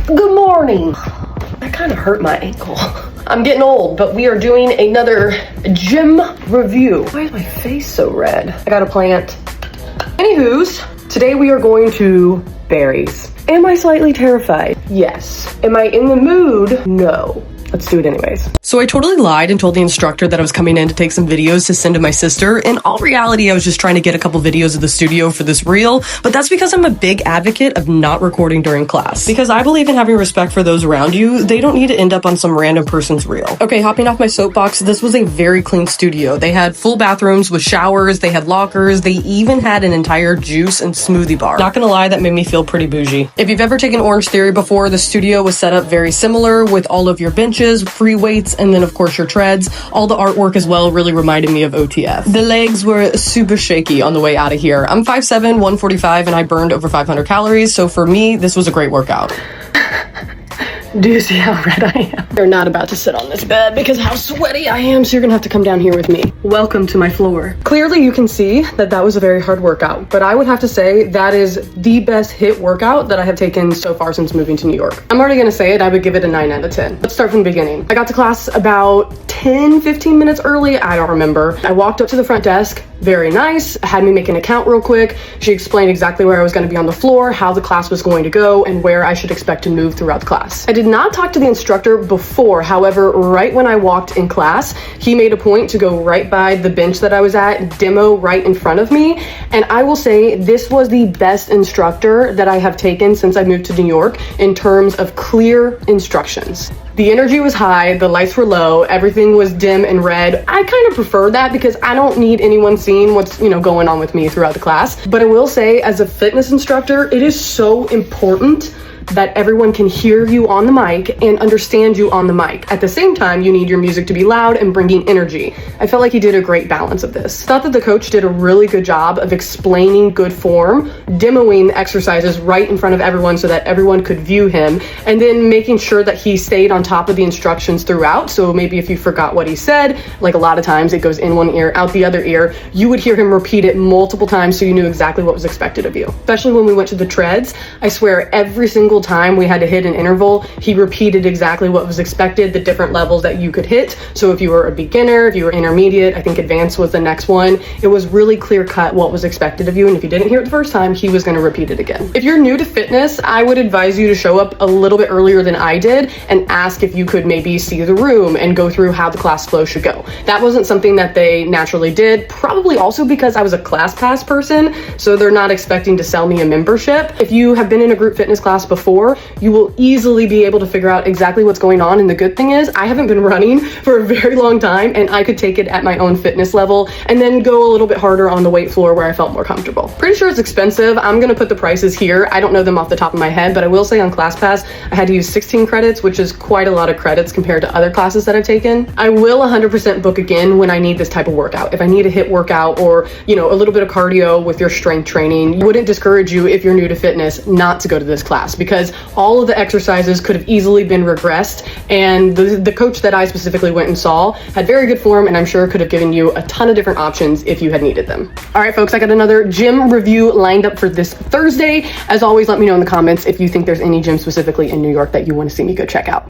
Good morning. That kind of hurt my ankle. I'm getting old, but we are doing another gym review. Why is my face so red? I got a plant. Anywho's, today we are going to berries. Am I slightly terrified? Yes. Am I in the mood? No. Let's do it anyways. So I totally lied and told the instructor that I was coming in to take some videos to send to my sister. In all reality, I was just trying to get a couple videos of the studio for this reel, but that's because I'm a big advocate of not recording during class. Because I believe in having respect for those around you. They don't need to end up on some random person's reel. Okay, hopping off my soapbox, this was a very clean studio. They had full bathrooms with showers, they had lockers, they even had an entire juice and smoothie bar. Not gonna lie, that made me feel pretty bougie. If you've ever taken Orange Theory before, the studio was set up very similar with all of your benches, free weights, and then of course your treads. All the artwork as well really reminded me of OTF. The legs were super shaky on the way out of here. I'm 5'7", 145, and I burned over 500 calories, so for me, this was a great workout. Do you see how red I am? You're not about to sit on this bed because how sweaty I am, so you're gonna have to come down here with me. Welcome to my floor. Clearly you can see that that was a very hard workout, but I would have to say that is the best HIIT workout that I have taken so far since moving to New York. I'm already gonna say it, I would give it a 9 out of 10. Let's start from the beginning. I got to class about 10-15 minutes early, I don't remember. I walked up to the front desk, very nice, had me make an account real quick. She explained exactly where I was gonna be on the floor, how the class was going to go, and where I should expect to move throughout the class. I did not talk to the instructor before, however, right when I walked in class, he made a point to go right by the bench that I was at, demo right in front of me, and I will say this was the best instructor that I have taken since I moved to New York in terms of clear instructions. The energy was high, the lights were low, everything was dim and red. I kind of prefer that because I don't need anyone seeing what's, going on with me throughout the class. But I will say, as a fitness instructor, it is so important that everyone can hear you on the mic and understand you on the mic. At the same time, you need your music to be loud and bringing energy. I felt like he did a great balance of this. Thought that the coach did a really good job of explaining good form, demoing the exercises right in front of everyone so that everyone could view him, and then making sure that he stayed on top of the instructions throughout. So maybe if you forgot what he said, like a lot of times it goes in one ear, out the other ear, you would hear him repeat it multiple times so you knew exactly what was expected of you. Especially when we went to the treads, I swear every single time we had to hit an interval, he repeated exactly what was expected, the different levels that you could hit. So if you were a beginner, if you were intermediate, I think advanced was the next one. It was really clear cut what was expected of you. And if you didn't hear it the first time, he was going to repeat it again. If you're new to fitness, I would advise you to show up a little bit earlier than I did and ask if you could maybe see the room and go through how the class flow should go. That wasn't something that they naturally did, probably also because I was a class pass person, so they're not expecting to sell me a membership. If you have been in a group fitness class before, you will easily be able to figure out exactly what's going on. And the good thing is I haven't been running for a very long time and I could take it at my own fitness level and then go a little bit harder on the weight floor where I felt more comfortable. Pretty sure it's expensive. I'm going to put the prices here. I don't know them off the top of my head, but I will say on ClassPass, I had to use 16 credits, which is quite a lot of credits compared to other classes that I've taken. I will 100% book again when I need this type of workout. If I need a HIIT workout or, a little bit of cardio with your strength training, I wouldn't discourage you if you're new to fitness not to go to this class because all of the exercises could have easily been regressed, and the coach that I specifically went and saw had very good form and I'm sure could have given you a ton of different options if you had needed them. All right, folks, I got another gym review lined up for this Thursday. As always, let me know in the comments if you think there's any gym specifically in New York that you want to see me go check out.